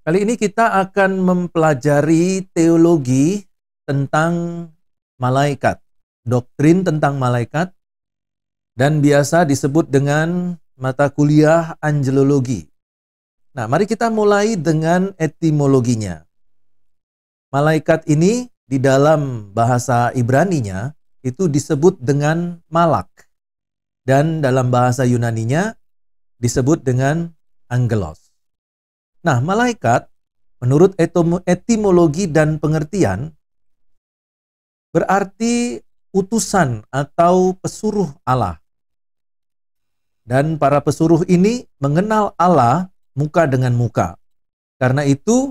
Kali ini kita akan mempelajari teologi tentang malaikat, doktrin tentang malaikat, dan biasa disebut dengan mata kuliah angelologi. Nah, mari kita mulai dengan etimologinya. Malaikat ini di dalam bahasa Ibraninya itu disebut dengan malak, dan dalam bahasa Yunaninya disebut dengan angelos. Nah, malaikat menurut etimologi dan pengertian berarti utusan atau pesuruh Allah. Dan para pesuruh ini mengenal Allah muka dengan muka. Karena itu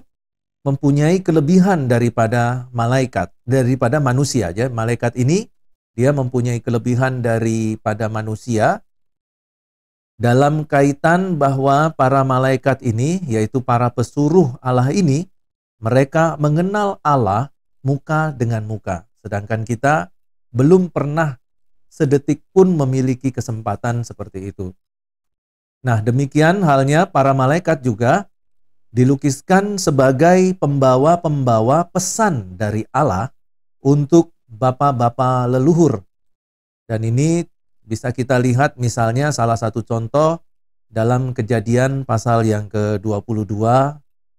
mempunyai kelebihan daripada malaikat, daripada manusia. Ya. Malaikat ini dia mempunyai kelebihan daripada manusia dalam kaitan bahwa para malaikat ini, yaitu para pesuruh Allah ini, mereka mengenal Allah muka dengan muka. Sedangkan kita belum pernah sedetik pun memiliki kesempatan seperti itu. Nah, demikian halnya para malaikat juga dilukiskan sebagai pembawa-pembawa pesan dari Allah untuk bapa-bapa leluhur. Dan ini bisa kita lihat misalnya salah satu contoh dalam Kejadian pasal yang ke-22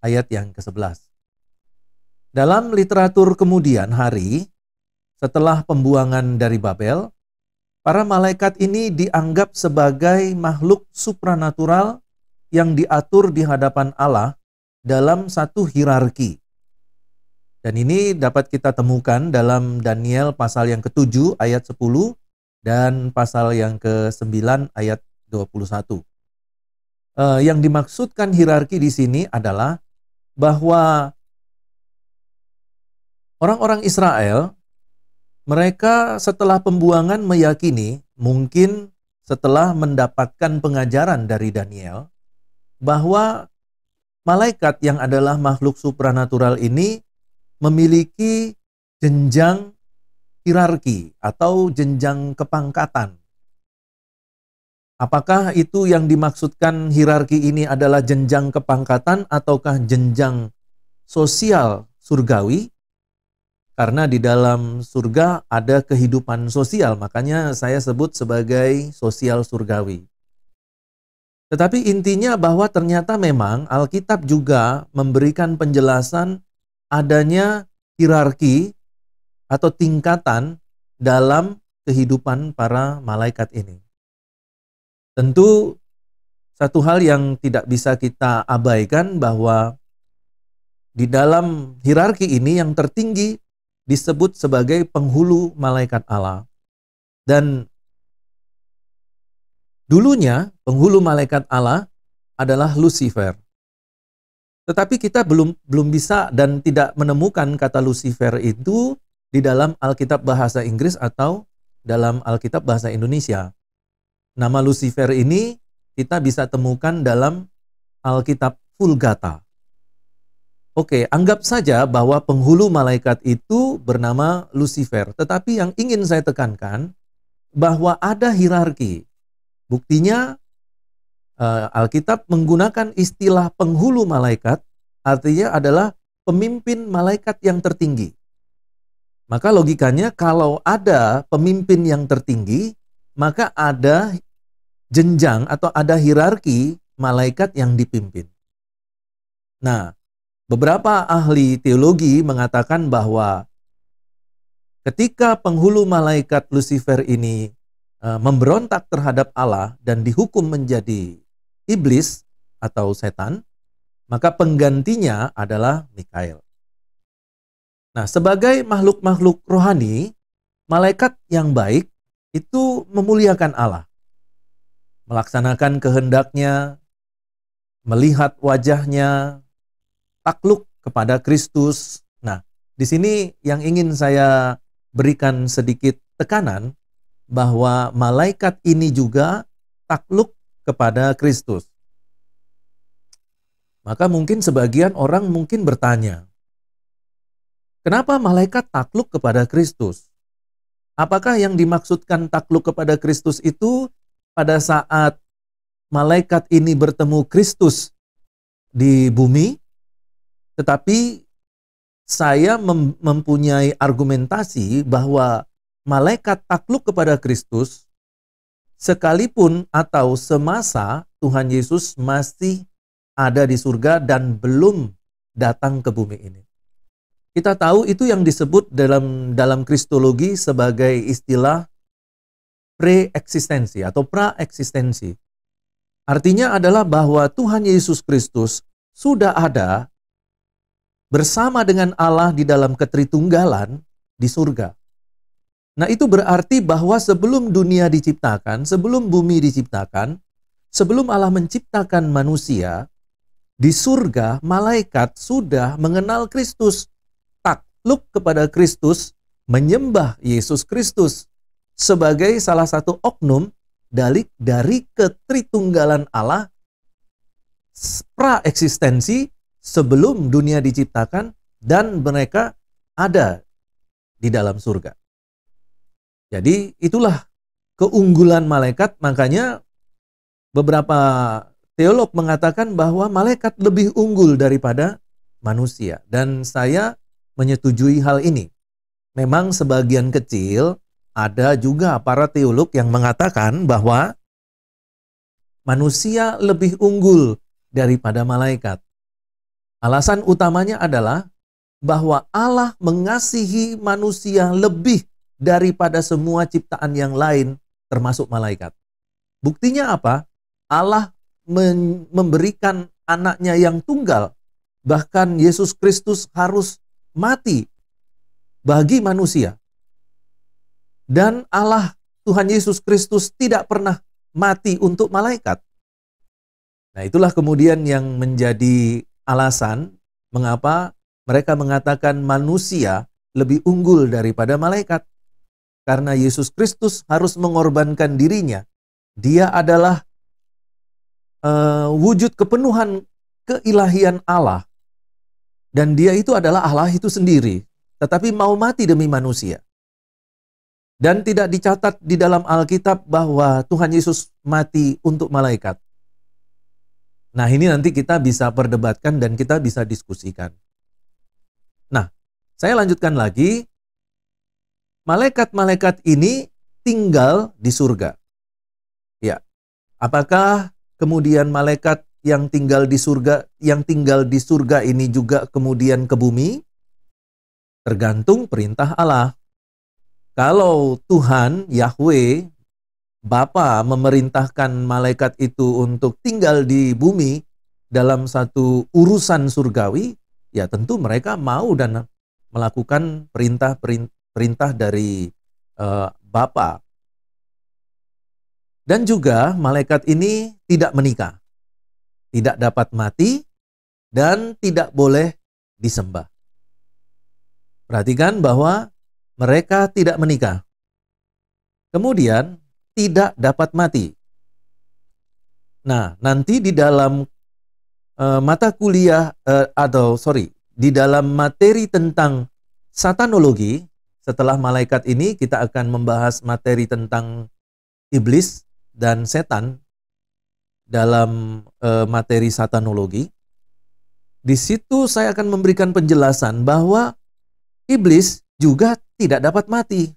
ayat yang ke-11. Dalam literatur kemudian hari, setelah pembuangan dari Babel, para malaikat ini dianggap sebagai makhluk supranatural yang diatur di hadapan Allah dalam satu hierarki. Dan ini dapat kita temukan dalam Daniel pasal yang ke-7 ayat 10 dan pasal yang ke-9 ayat 21. Yang dimaksudkan hierarki di sini adalah bahwa orang-orang Israel, mereka setelah pembuangan meyakini, mungkin setelah mendapatkan pengajaran dari Daniel, bahwa malaikat yang adalah makhluk supranatural ini memiliki jenjang hierarki atau jenjang kepangkatan. Apakah itu yang dimaksudkan hierarki ini adalah jenjang kepangkatan ataukah jenjang sosial surgawi? Karena di dalam surga ada kehidupan sosial, makanya saya sebut sebagai sosial surgawi. Tetapi intinya bahwa ternyata memang Alkitab juga memberikan penjelasan adanya hierarki atau tingkatan dalam kehidupan para malaikat ini. Tentu satu hal yang tidak bisa kita abaikan bahwa di dalam hierarki ini yang tertinggi disebut sebagai penghulu malaikat Allah. Dan dulunya penghulu malaikat Allah adalah Lucifer. Tetapi kita belum bisa dan tidak menemukan kata Lucifer itu di dalam Alkitab bahasa Inggris atau dalam Alkitab bahasa Indonesia. Nama Lucifer ini kita bisa temukan dalam Alkitab Vulgata. Oke, anggap saja bahwa penghulu malaikat itu bernama Lucifer. Tetapi yang ingin saya tekankan bahwa ada hierarki. Buktinya Alkitab menggunakan istilah penghulu malaikat, artinya adalah pemimpin malaikat yang tertinggi. Maka logikanya kalau ada pemimpin yang tertinggi, maka ada jenjang atau ada hierarki malaikat yang dipimpin. Nah, beberapa ahli teologi mengatakan bahwa ketika penghulu malaikat Lucifer ini memberontak terhadap Allah dan dihukum menjadi iblis atau setan, maka penggantinya adalah Mikael. Nah, sebagai makhluk-makhluk rohani, malaikat yang baik itu memuliakan Allah, melaksanakan kehendaknya, melihat wajahnya, takluk kepada Kristus. Nah, di sini yang ingin saya berikan sedikit tekanan bahwa malaikat ini juga takluk kepada Kristus. Maka mungkin sebagian orang mungkin bertanya, kenapa malaikat takluk kepada Kristus? Apakah yang dimaksudkan takluk kepada Kristus itu pada saat malaikat ini bertemu Kristus di bumi? Tetapi saya mempunyai argumentasi bahwa malaikat takluk kepada Kristus sekalipun atau semasa Tuhan Yesus masih ada di surga dan belum datang ke bumi ini. Kita tahu itu yang disebut dalam kristologi sebagai istilah pre-eksistensi atau pra-eksistensi. Artinya adalah bahwa Tuhan Yesus Kristus sudah ada bersama dengan Allah di dalam ketritunggalan di surga. Nah, itu berarti bahwa sebelum dunia diciptakan, sebelum bumi diciptakan, sebelum Allah menciptakan manusia, di surga malaikat sudah mengenal Kristus, takluk kepada Kristus, menyembah Yesus Kristus sebagai salah satu oknum dari ketritunggalan Allah pra-eksistensi sebelum dunia diciptakan, dan mereka ada di dalam surga. Jadi itulah keunggulan malaikat. Makanya beberapa teolog mengatakan bahwa malaikat lebih unggul daripada manusia. Dan saya menyetujui hal ini. Memang sebagian kecil ada juga para teolog yang mengatakan bahwa manusia lebih unggul daripada malaikat. Alasan utamanya adalah bahwa Allah mengasihi manusia lebih daripada semua ciptaan yang lain, termasuk malaikat. Buktinya apa? Allah memberikan anaknya yang tunggal. Bahkan Yesus Kristus harus mati bagi manusia. Dan Allah, Tuhan Yesus Kristus, tidak pernah mati untuk malaikat. Nah, itulah kemudian yang menjadi alasan mengapa mereka mengatakan manusia lebih unggul daripada malaikat. Karena Yesus Kristus harus mengorbankan dirinya. Dia adalah wujud kepenuhan keilahian Allah. Dan dia itu adalah Allah itu sendiri. Tetapi mau mati demi manusia. Dan tidak dicatat di dalam Alkitab bahwa Tuhan Yesus mati untuk malaikat. Nah, ini nanti kita bisa perdebatkan dan kita bisa diskusikan. Nah, saya lanjutkan lagi. Malaikat-malaikat ini tinggal di surga. Ya. Apakah kemudian malaikat yang tinggal di surga ini juga kemudian ke bumi? Tergantung perintah Allah. Kalau Tuhan Yahweh Bapa memerintahkan malaikat itu untuk tinggal di bumi dalam satu urusan surgawi, ya tentu mereka mau dan melakukan perintah dari Bapa. Dan juga malaikat ini tidak menikah, tidak dapat mati, dan tidak boleh disembah. Perhatikan bahwa mereka tidak menikah. Kemudian tidak dapat mati. Nah, nanti di dalam mata kuliah di dalam materi tentang satanologi, setelah malaikat ini kita akan membahas materi tentang iblis dan setan dalam materi satanologi. Di situ saya akan memberikan penjelasan bahwa iblis juga tidak dapat mati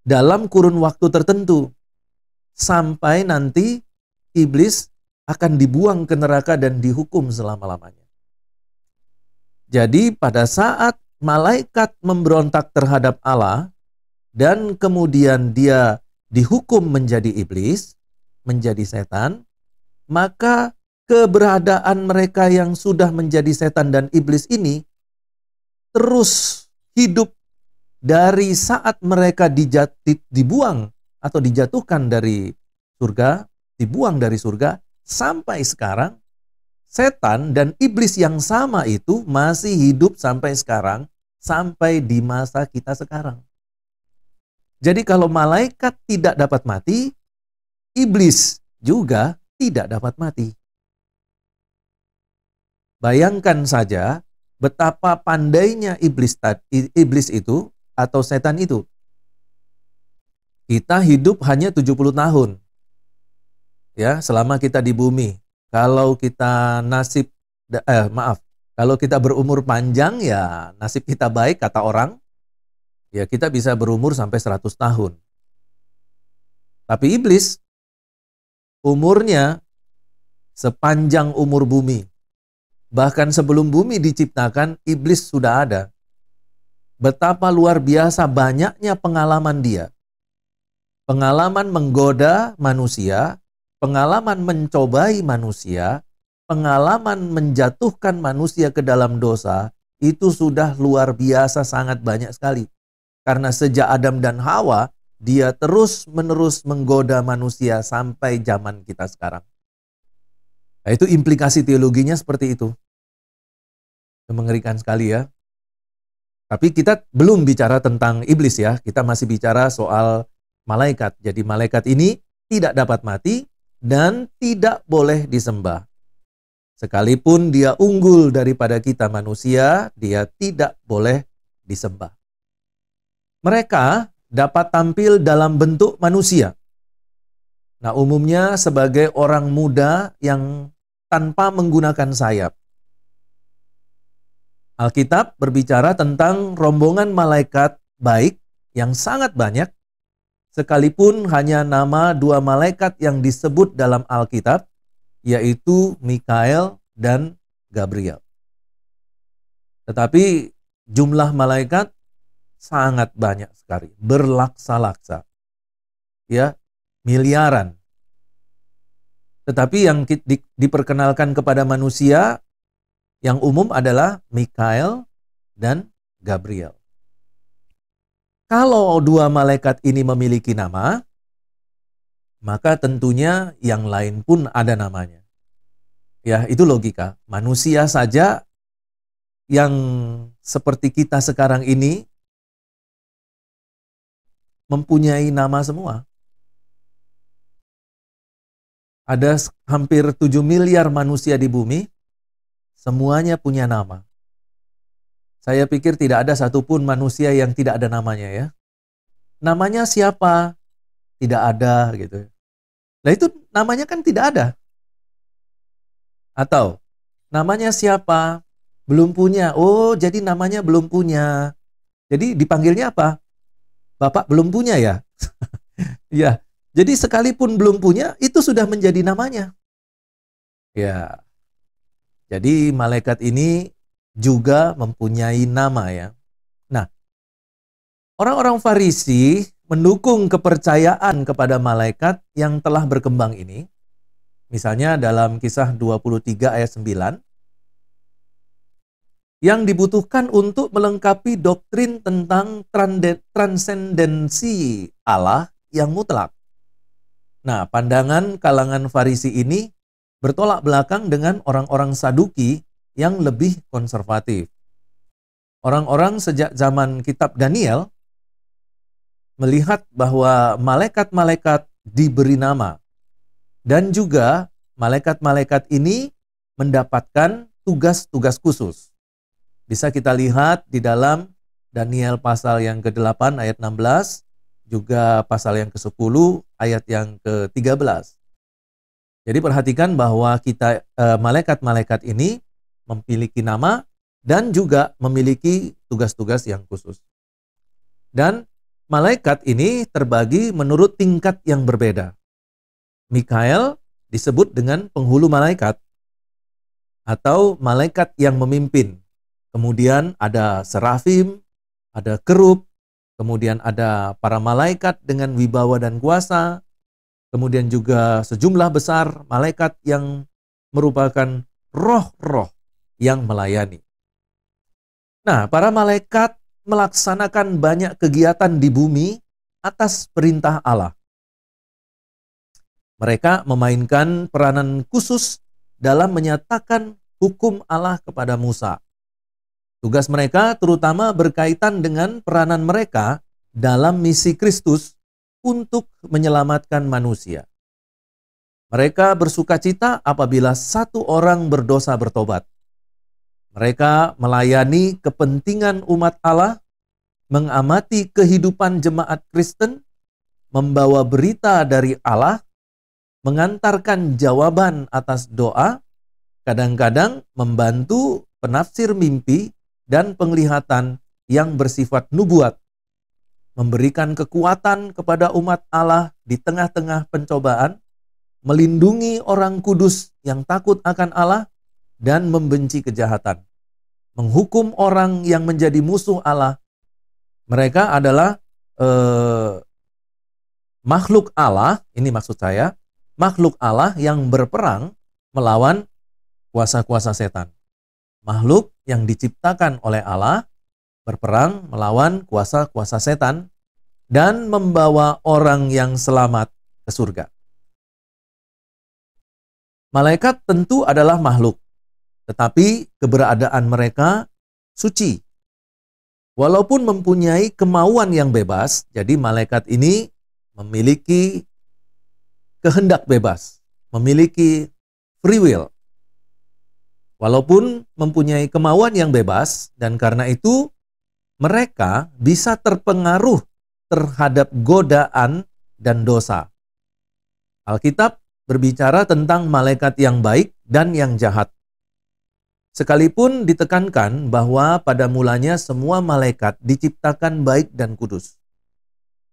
dalam kurun waktu tertentu, sampai nanti iblis akan dibuang ke neraka dan dihukum selama-lamanya. Jadi pada saat malaikat memberontak terhadap Allah dan kemudian dia dihukum menjadi iblis, menjadi setan, maka keberadaan mereka yang sudah menjadi setan dan iblis ini terus hidup dari saat mereka dibuang atau dijatuhkan dari surga, dibuang dari surga, sampai sekarang, setan dan iblis yang sama itu masih hidup sampai sekarang, sampai di masa kita sekarang. Jadi kalau malaikat tidak dapat mati, iblis juga tidak dapat mati. Bayangkan saja betapa pandainya iblis itu atau setan itu. Kita hidup hanya 70 tahun. Ya, selama kita di bumi. Kalau kita Kalau kita berumur panjang ya nasib kita baik kata orang, ya kita bisa berumur sampai 100 tahun. Tapi iblis umurnya sepanjang umur bumi. Bahkan sebelum bumi diciptakan, iblis sudah ada. Betapa luar biasa banyaknya pengalaman dia. Pengalaman menggoda manusia, pengalaman mencobai manusia, pengalaman menjatuhkan manusia ke dalam dosa, itu sudah luar biasa sangat banyak sekali. Karena sejak Adam dan Hawa, dia terus-menerus menggoda manusia sampai zaman kita sekarang. Nah, itu implikasi teologinya seperti itu. Mengerikan sekali ya. Tapi kita belum bicara tentang iblis ya, kita masih bicara soal malaikat. Jadi malaikat ini tidak dapat mati dan tidak boleh disembah. Sekalipun dia unggul daripada kita manusia, dia tidak boleh disembah. Mereka dapat tampil dalam bentuk manusia. Nah, umumnya sebagai orang muda yang tanpa menggunakan sayap. Alkitab berbicara tentang rombongan malaikat baik yang sangat banyak, sekalipun hanya nama 2 malaikat yang disebut dalam Alkitab, yaitu Mikael dan Gabriel. Tetapi jumlah malaikat sangat banyak sekali, berlaksa-laksa. Ya, miliaran. Tetapi yang diperkenalkan kepada manusia yang umum adalah Mikael dan Gabriel. Kalau 2 malaikat ini memiliki nama, maka tentunya yang lain pun ada namanya. Ya, itu logika. Manusia saja yang seperti kita sekarang ini mempunyai nama semua. Ada hampir 7 miliar manusia di bumi, semuanya punya nama. Saya pikir tidak ada satupun manusia yang tidak ada namanya ya. Namanya siapa? Tidak ada gitu. Nah itu namanya kan tidak ada. Atau namanya siapa? Belum punya. Oh, jadi namanya belum punya. Jadi dipanggilnya apa? Bapak belum punya ya? Ya. Jadi sekalipun belum punya, itu sudah menjadi namanya. Ya. Jadi malaikat ini juga mempunyai nama ya. Nah, orang-orang Farisi mendukung kepercayaan kepada malaikat yang telah berkembang ini. Misalnya dalam Kisah 23 ayat 9. Yang dibutuhkan untuk melengkapi doktrin tentang transendensi Allah yang mutlak. Nah, pandangan kalangan Farisi ini bertolak belakang dengan orang-orang Saduki yang lebih konservatif. Orang-orang sejak zaman kitab Daniel melihat bahwa malaikat-malaikat diberi nama dan juga malaikat-malaikat ini mendapatkan tugas-tugas khusus. Bisa kita lihat di dalam Daniel pasal yang ke-8 ayat 16, juga pasal yang ke-10 ayat yang ke-13. Jadi perhatikan bahwa malaikat-malaikat ini memiliki nama dan juga memiliki tugas-tugas yang khusus. Dan malaikat ini terbagi menurut tingkat yang berbeda. Mikael disebut dengan penghulu malaikat atau malaikat yang memimpin. Kemudian ada serafim, ada kerub, kemudian ada para malaikat dengan wibawa dan kuasa, kemudian juga sejumlah besar malaikat yang merupakan roh-roh yang melayani. Nah, para malaikat melaksanakan banyak kegiatan di bumi atas perintah Allah. Mereka memainkan peranan khusus dalam menyatakan hukum Allah kepada Musa. Tugas mereka terutama berkaitan dengan peranan mereka dalam misi Kristus untuk menyelamatkan manusia. Mereka bersukacita apabila satu orang berdosa bertobat. Mereka melayani kepentingan umat Allah, mengamati kehidupan jemaat Kristen, membawa berita dari Allah, mengantarkan jawaban atas doa, kadang-kadang membantu penafsir mimpi dan penglihatan yang bersifat nubuat, memberikan kekuatan kepada umat Allah di tengah-tengah pencobaan, melindungi orang kudus yang takut akan Allah, dan membenci kejahatan, menghukum orang yang menjadi musuh Allah. Mereka adalah makhluk Allah, ini maksud saya, makhluk Allah yang berperang melawan kuasa-kuasa setan. Makhluk yang diciptakan oleh Allah berperang melawan kuasa-kuasa setan dan membawa orang yang selamat ke surga. Malaikat tentu adalah makhluk, tetapi keberadaan mereka suci. Walaupun mempunyai kemauan yang bebas, jadi malaikat ini memiliki kehendak bebas, memiliki free will. Walaupun mempunyai kemauan yang bebas, dan karena itu mereka bisa terpengaruh terhadap godaan dan dosa. Alkitab berbicara tentang malaikat yang baik dan yang jahat. Sekalipun ditekankan bahwa pada mulanya semua malaikat diciptakan baik dan kudus.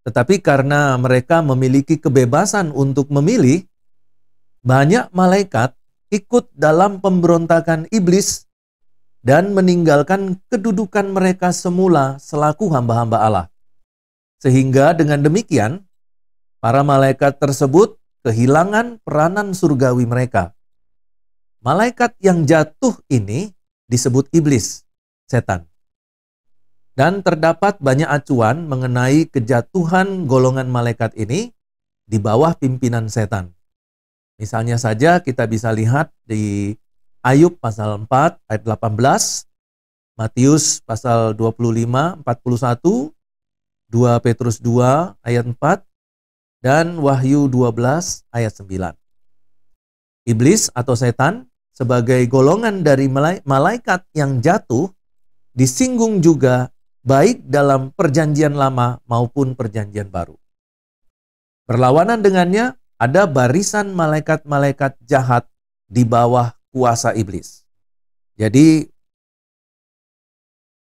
Tetapi karena mereka memiliki kebebasan untuk memilih, banyak malaikat ikut dalam pemberontakan iblis dan meninggalkan kedudukan mereka semula selaku hamba-hamba Allah. Sehingga dengan demikian, para malaikat tersebut kehilangan peranan surgawi mereka. Malaikat yang jatuh ini disebut iblis, setan. Dan terdapat banyak acuan mengenai kejatuhan golongan malaikat ini di bawah pimpinan setan. Misalnya saja kita bisa lihat di Ayub pasal 4 ayat 18, Matius pasal 25, 41, 2 Petrus 2 ayat 4, dan Wahyu 12 ayat 9. Iblis atau setan sebagai golongan dari malaikat yang jatuh disinggung juga baik dalam perjanjian lama maupun perjanjian baru. Berlawanan dengannya ada barisan malaikat-malaikat jahat di bawah kuasa iblis. Jadi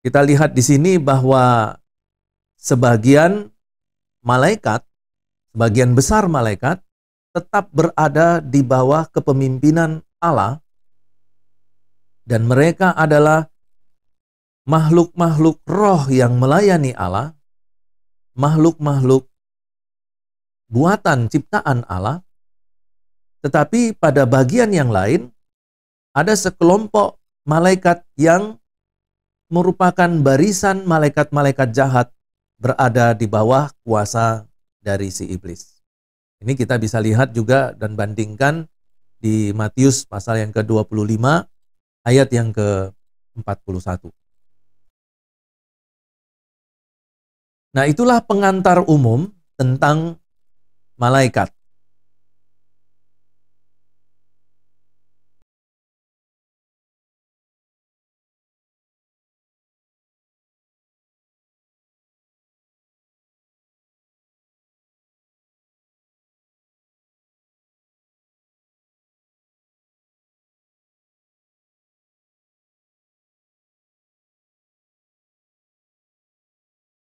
kita lihat di sini bahwa sebagian besar malaikat tetap berada di bawah kepemimpinan Allah, dan mereka adalah makhluk-makhluk roh yang melayani Allah, makhluk-makhluk buatan ciptaan Allah. Tetapi pada bagian yang lain, ada sekelompok malaikat yang merupakan barisan malaikat-malaikat jahat berada di bawah kuasa dari si iblis. Ini kita bisa lihat juga dan bandingkan di Matius pasal yang ke-25 ayat yang ke-41. Nah, itulah pengantar umum tentang malaikat.